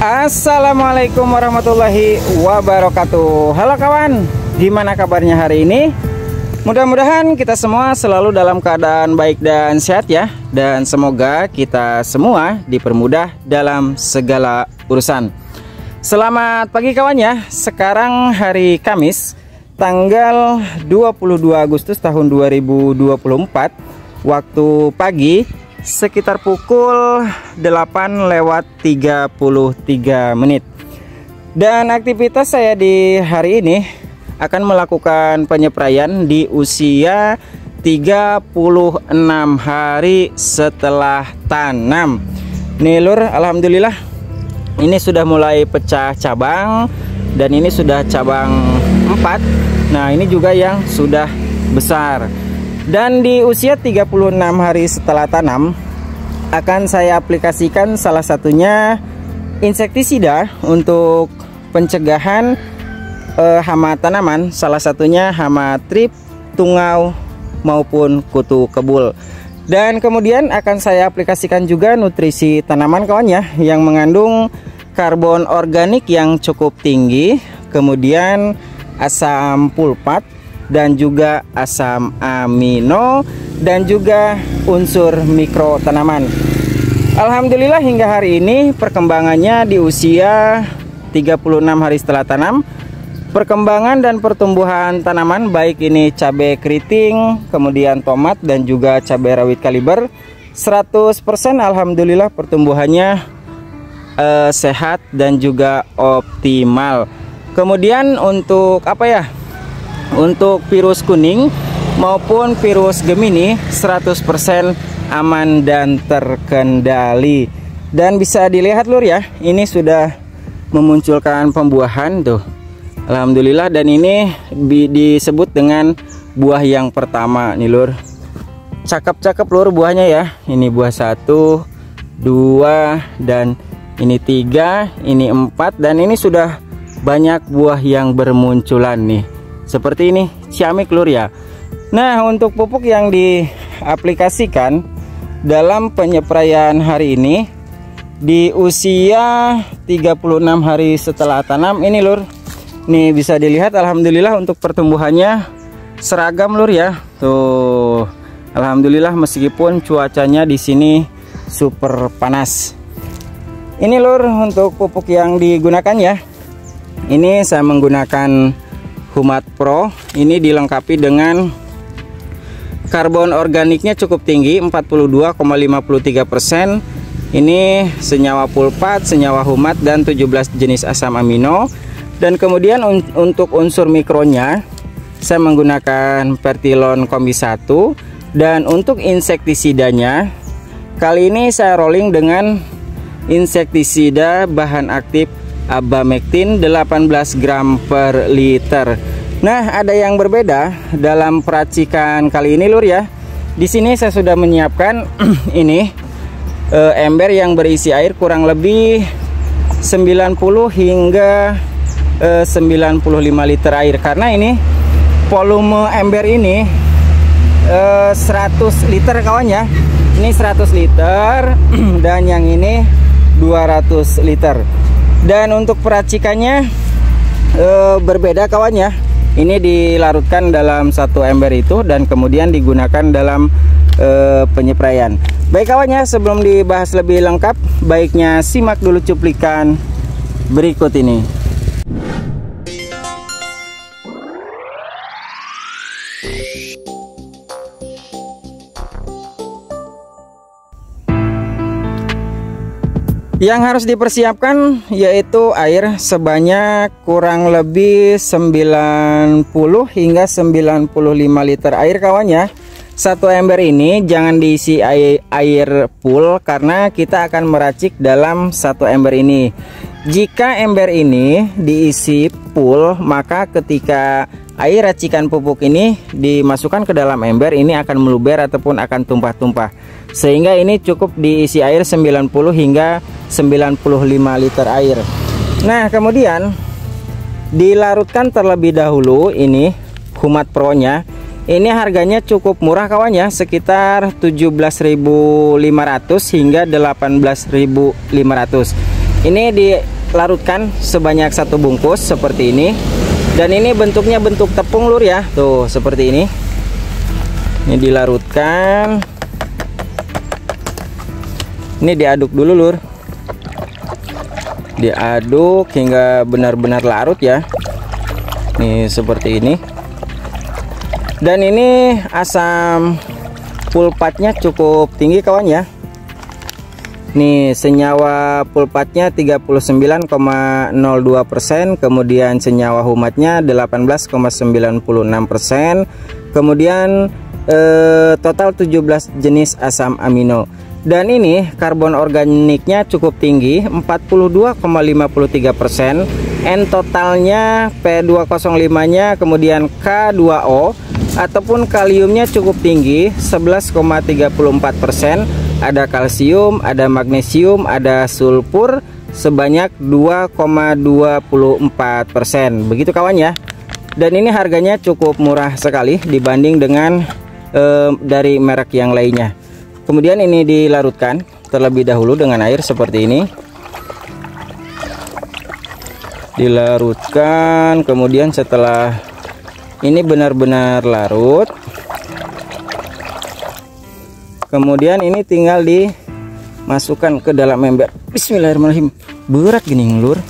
Assalamualaikum warahmatullahi wabarakatuh. Halo kawan, gimana kabarnya hari ini? Mudah-mudahan kita semua selalu dalam keadaan baik dan sehat ya. Dan semoga kita semua dipermudah dalam segala urusan. Selamat pagi kawan ya. Sekarang hari Kamis tanggal 22 Agustus tahun 2024. Waktu pagi sekitar pukul 8:33 menit. Dan aktivitas saya di hari ini akan melakukan penyepraian di usia 36 hari setelah tanam. Nih lur, alhamdulillah ini sudah mulai pecah cabang dan ini sudah cabang 4. Nah, ini juga yang sudah besar. Dan di usia 36 hari setelah tanam akan saya aplikasikan salah satunya insektisida untuk pencegahan hama tanaman, salah satunya hama trip, tungau maupun kutu kebul. Dan kemudian akan saya aplikasikan juga nutrisi tanaman kawan ya, yang mengandung karbon organik yang cukup tinggi, kemudian asam pulpat dan juga asam amino dan juga unsur mikro tanaman. Alhamdulillah hingga hari ini perkembangannya di usia 36 hari setelah tanam, perkembangan dan pertumbuhan tanaman baik ini cabai keriting, kemudian tomat dan juga cabai rawit kaliber 100% alhamdulillah pertumbuhannya sehat dan juga optimal. Kemudian untuk apa ya? Untuk virus kuning maupun virus Gemini 100% aman dan terkendali. Dan bisa dilihat lur ya, ini sudah memunculkan pembuahan tuh. Alhamdulillah, dan ini disebut dengan buah yang pertama nih lur. Cakep-cakep lur buahnya ya. Ini buah 1, 2 dan ini 3, ini 4 dan ini sudah banyak buah yang bermunculan nih. Seperti ini, ciamik lur ya. Nah, untuk pupuk yang diaplikasikan dalam penyepraian hari ini di usia 36 hari setelah tanam ini lur. Nih bisa dilihat alhamdulillah untuk pertumbuhannya seragam lur ya. Tuh. Alhamdulillah meskipun cuacanya di sini super panas. Ini lur untuk pupuk yang digunakan ya. Ini saya menggunakan Humat Pro. Ini dilengkapi dengan karbon organiknya cukup tinggi 42,53%. Ini senyawa pulpat, senyawa humat dan 17 jenis asam amino. Dan kemudian untuk unsur mikronya saya menggunakan Pertilon Kombi 1. Dan untuk insektisidanya kali ini saya rolling dengan insektisida bahan aktif Abamectin 18 gram per liter. Nah, ada yang berbeda dalam peracikan kali ini lur ya. Di sini saya sudah menyiapkan ini ember yang berisi air kurang lebih 90 hingga 95 liter air. Karena ini volume ember ini 100 liter kawan ya. Ini 100 liter dan yang ini 200 liter. Dan untuk peracikannya berbeda kawan ya. Ini dilarutkan dalam satu ember itu dan kemudian digunakan dalam penyepraian. Baik kawan ya, sebelum dibahas lebih lengkap, baiknya simak dulu cuplikan berikut ini. Yang harus dipersiapkan yaitu air sebanyak kurang lebih 90 hingga 95 liter air kawan ya. Satu ember ini jangan diisi air full karena kita akan meracik dalam satu ember ini. Jika ember ini diisi full, maka ketika air racikan pupuk ini dimasukkan ke dalam ember, ini akan meluber ataupun akan tumpah-tumpah. Sehingga ini cukup diisi air 90 hingga 95 liter air. Nah, kemudian dilarutkan terlebih dahulu ini Humat Pro nya. Ini harganya cukup murah kawan ya, sekitar 17.500 hingga 18.500. Ini dilarutkan sebanyak 1 bungkus seperti ini. Dan ini bentuknya bentuk tepung lur ya. Tuh seperti ini. Ini dilarutkan. Ini diaduk dulu lur. Diaduk hingga benar-benar larut ya. Nih seperti ini. Dan ini asam pulpatnya cukup tinggi kawan ya. Nih senyawa pulpatnya 39,02%, kemudian senyawa humatnya 18,96%, kemudian total 17 jenis asam amino. Dan ini karbon organiknya cukup tinggi 42,53%, N totalnya P205 nya, kemudian K2O ataupun kaliumnya cukup tinggi 11,34%, ada kalsium, ada magnesium, ada sulfur sebanyak 2,24%. Begitu kawan ya. Dan ini harganya cukup murah sekali dibanding dengan dari merek yang lainnya. Kemudian ini dilarutkan terlebih dahulu dengan air seperti ini. Dilarutkan, kemudian setelah ini benar-benar larut, kemudian ini tinggal dimasukkan ke dalam ember. Bismillahirrahmanirrahim. Berat gini lur.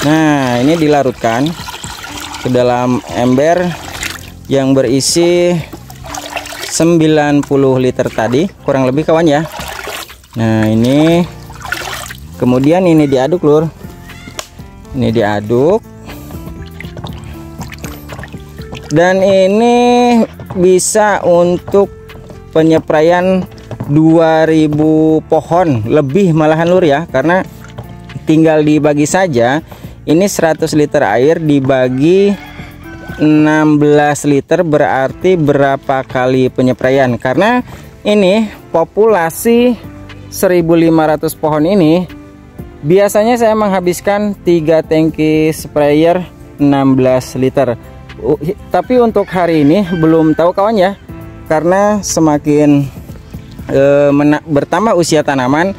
Nah ini dilarutkan ke dalam ember yang berisi 90 liter tadi kurang lebih kawan ya. Nah ini kemudian ini diaduk lur. Ini diaduk. Dan ini bisa untuk penyepraian 2000 pohon lebih malahan lur ya, karena tinggal dibagi saja. Ini 100 liter air dibagi 16 liter berarti berapa kali penyepraian. Karena ini populasi 1500 pohon ini biasanya saya menghabiskan 3 tangki sprayer 16 liter. Tapi untuk hari ini belum tahu kawan ya, karena semakin bertambah usia tanaman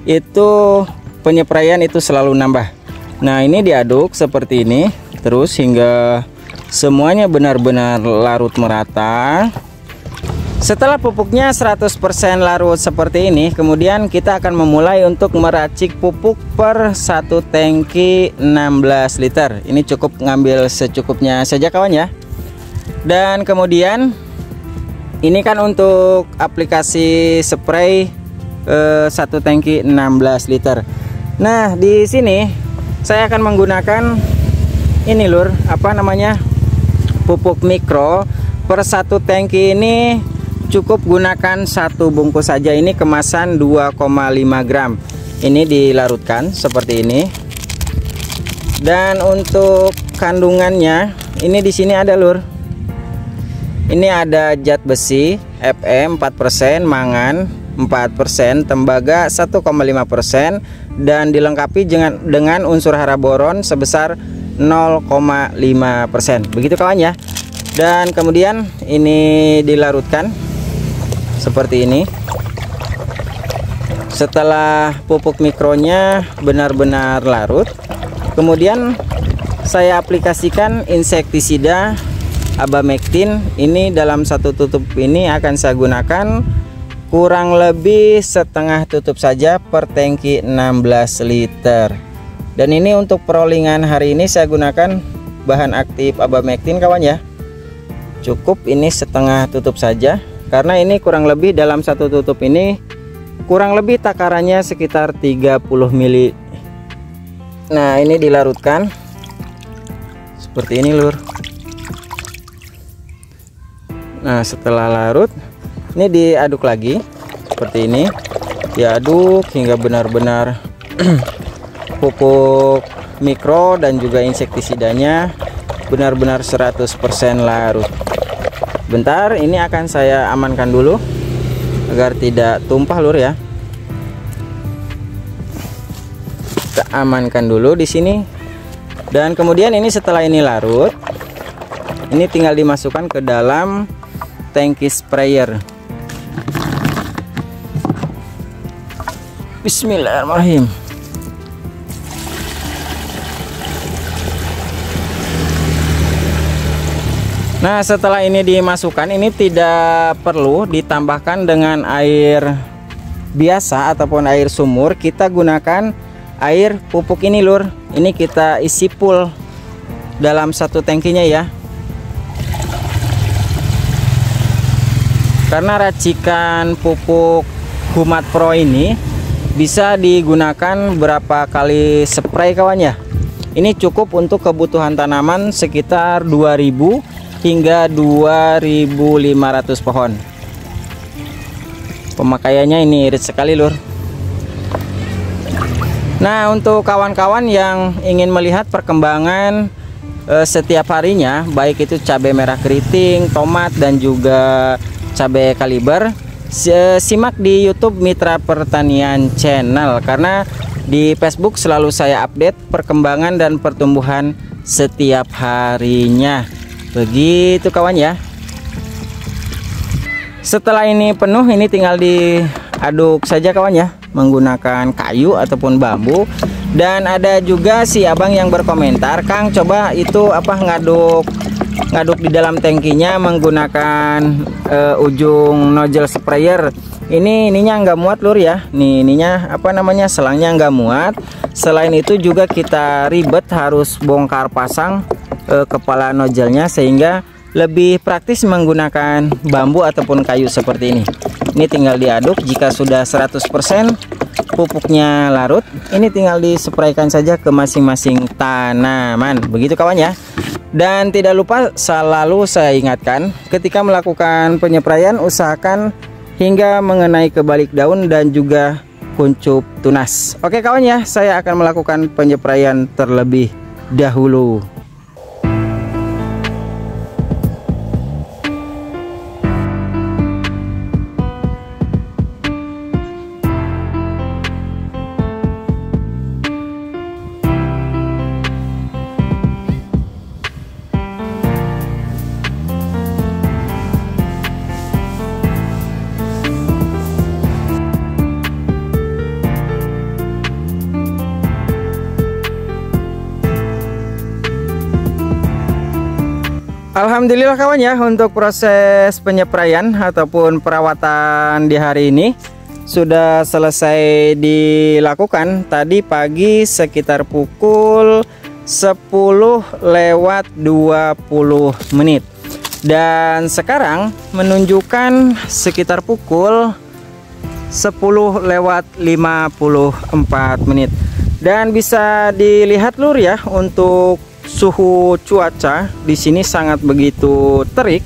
itu penyepraian itu selalu nambah. Nah ini diaduk seperti ini terus hingga semuanya benar-benar larut merata. Setelah pupuknya 100% larut seperti ini, kemudian kita akan memulai untuk meracik pupuk per 1 tangki 16 liter. Ini cukup ngambil secukupnya saja kawan ya. Dan kemudian ini kan untuk aplikasi spray 1 tangki 16 liter. Nah di sini saya akan menggunakan ini lur, apa namanya, pupuk mikro. Per 1 tangki ini cukup gunakan 1 bungkus saja. Ini kemasan 2,5 gram. Ini dilarutkan seperti ini. Dan untuk kandungannya ini di sini ada lur. Ini ada zat besi Fe 4%, mangan 4%, tembaga 1,5%, dan dilengkapi dengan unsur hara boron sebesar 0,5%. Begitu kawan ya. Dan kemudian ini dilarutkan seperti ini. Setelah pupuk mikronya benar-benar larut, kemudian saya aplikasikan insektisida Abamectin. Ini dalam 1 tutup ini akan saya gunakan kurang lebih setengah tutup saja per tangki 16 liter. Dan ini untuk perollingan hari ini saya gunakan bahan aktif Abamectin kawan ya. Cukup ini setengah tutup saja, karena ini kurang lebih dalam 1 tutup ini kurang lebih takarannya sekitar 30 mili. Nah ini dilarutkan seperti ini lur. Nah setelah larut ini diaduk lagi seperti ini. Diaduk hingga benar-benar pupuk mikro dan juga insektisidanya benar-benar 100% larut. Bentar, ini akan saya amankan dulu agar tidak tumpah lur ya. Kita amankan dulu di sini. Dan kemudian ini setelah ini larut, ini tinggal dimasukkan ke dalam tangki sprayer. Bismillahirrahmanirrahim. Nah, setelah ini dimasukkan, ini tidak perlu ditambahkan dengan air biasa ataupun air sumur. Kita gunakan air pupuk ini lur. Ini kita isi full dalam satu tangkinya ya. Karena racikan pupuk Humat Pro ini bisa digunakan berapa kali spray kawan ya. Ini cukup untuk kebutuhan tanaman sekitar 2000 hingga 2500 pohon. Pemakaiannya ini irit sekali lur. Nah, untuk kawan-kawan yang ingin melihat perkembangan setiap harinya, baik itu cabai merah keriting, tomat, dan juga cabai kaliber, simak di YouTube Mitra Pertanian Channel, karena di Facebook selalu saya update perkembangan dan pertumbuhan setiap harinya. Begitu kawan ya. Setelah ini penuh, ini tinggal diaduk saja kawan ya, menggunakan kayu ataupun bambu. Dan ada juga si abang yang berkomentar, Kang coba itu apa ngaduk di dalam tangkinya menggunakan ujung nozzle sprayer. Ininya nggak muat lur ya. Nih ininya apa namanya, selangnya nggak muat. Selain itu juga kita ribet harus bongkar pasang kepala nozzle-nya, sehingga lebih praktis menggunakan bambu ataupun kayu seperti ini. Ini tinggal diaduk. Jika sudah 100% pupuknya larut, ini tinggal dispraykan saja ke masing-masing tanaman. Begitu kawan ya. Dan tidak lupa selalu saya ingatkan, ketika melakukan penyepraian usahakan hingga mengenai kebalik daun dan juga kuncup tunas. Oke kawan ya, saya akan melakukan penyepraian terlebih dahulu. Alhamdulillah kawan ya, untuk proses penyepraian ataupun perawatan di hari ini sudah selesai dilakukan tadi pagi sekitar pukul 10:20 dan sekarang menunjukkan sekitar pukul 10:54 dan bisa dilihat lur ya, untuk suhu cuaca di sini sangat begitu terik,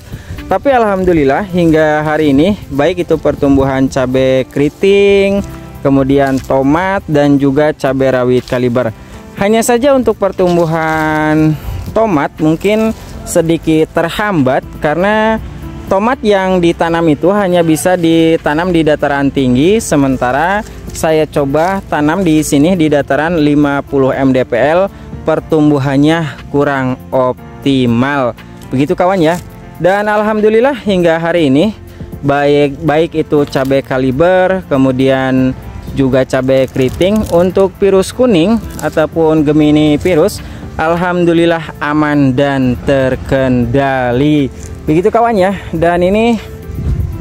tapi alhamdulillah hingga hari ini baik itu pertumbuhan cabai keriting, kemudian tomat dan juga cabai rawit kaliber. Hanya saja untuk pertumbuhan tomat mungkin sedikit terhambat karena tomat yang ditanam itu hanya bisa ditanam di dataran tinggi, sementara saya coba tanam di sini di dataran 50 mdpl. Pertumbuhannya kurang optimal. Begitu kawan ya. Dan alhamdulillah hingga hari ini baik itu cabai kaliber, kemudian juga cabai keriting, untuk virus kuning ataupun Gemini virus alhamdulillah aman dan terkendali. Begitu kawan ya. Dan ini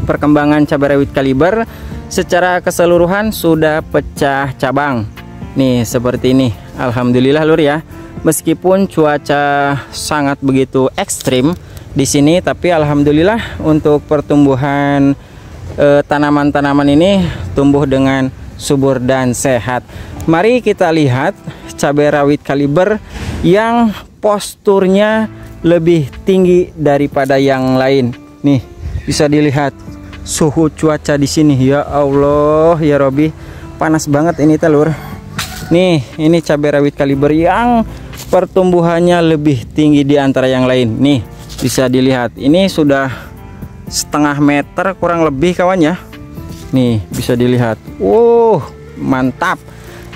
perkembangan cabai rawit kaliber secara keseluruhan sudah pecah cabang. Nih seperti ini. Alhamdulillah lur ya. Meskipun cuaca sangat begitu ekstrim di sini, tapi alhamdulillah untuk pertumbuhan tanaman-tanaman ini tumbuh dengan subur dan sehat. Mari kita lihat cabai rawit kaliber yang posturnya lebih tinggi daripada yang lain. Nih bisa dilihat suhu cuaca di sini. Ya Allah ya Robi, panas banget ini telur. Nih ini cabai rawit kaliber yang pertumbuhannya lebih tinggi di antara yang lain. Nih bisa dilihat, ini sudah setengah meter kurang lebih kawan ya. Nih bisa dilihat. Mantap.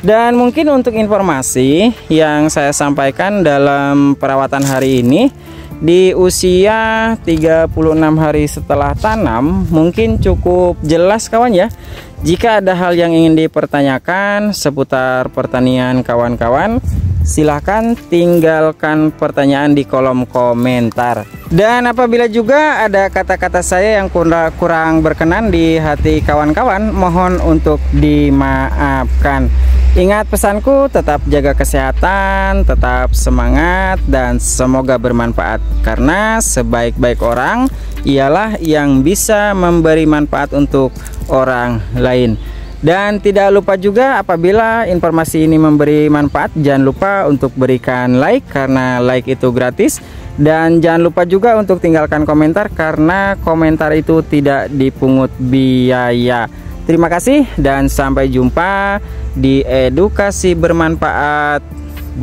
Dan mungkin untuk informasi yang saya sampaikan dalam perawatan hari ini, di usia 36 hari setelah tanam mungkin cukup jelas kawan ya. Jika ada hal yang ingin dipertanyakan seputar pertanian kawan-kawan, silahkan tinggalkan pertanyaan di kolom komentar. Dan apabila juga ada kata-kata saya yang kurang berkenan di hati kawan-kawan, mohon untuk dimaafkan. Ingat pesanku, tetap jaga kesehatan, tetap semangat, dan semoga bermanfaat. Karena sebaik-baik orang ialah yang bisa memberi manfaat untuk orang lain. Dan tidak lupa juga, apabila informasi ini memberi manfaat, jangan lupa untuk berikan like karena like itu gratis. Dan jangan lupa juga untuk tinggalkan komentar karena komentar itu tidak dipungut biaya. Terima kasih dan sampai jumpa di edukasi bermanfaat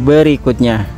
berikutnya.